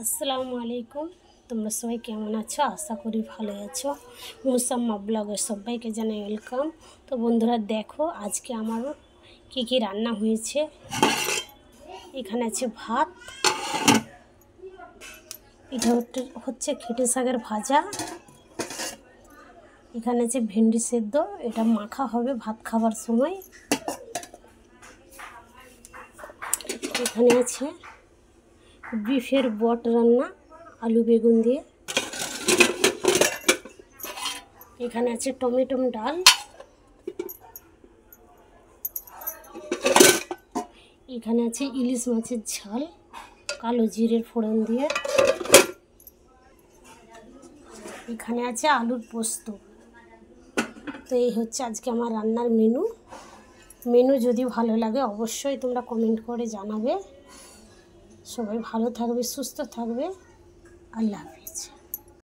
আসসালামু আলাইকুম। তোমরা সবাই কেমন আছো? আশা করি ভালো আছো। মুসাম্মা ব্লগের সবাইকে জানাই ওয়েলকাম। তো বন্ধুরা দেখো আজকে আমার কি কি রান্না হয়েছে। এখানে আছে ভাত, এটা হচ্ছে খেটে শাকের ভাজা, এখানে আছে ভেন্ডি সেদ্ধ, এটা মাখা হবে ভাত খাবার সময়। এখানে আছে বিফের বট রান্না আলু বেগুন দিয়ে। এখানে আছে টমেটো ডাল। এখানে আছে ইলিশ মাছের ঝাল কালো জিরের ফোড়ন দিয়ে। এখানে আছে আলুর পোস্ত। তো এই হচ্ছে আজকে আমার রান্নার মেনু যদি ভালো লাগে অবশ্যই তোমরা কমেন্ট করে জানাবে। সবাই ভালো থাকবে, সুস্থ থাকবে। আল্লাহ হাফেজ।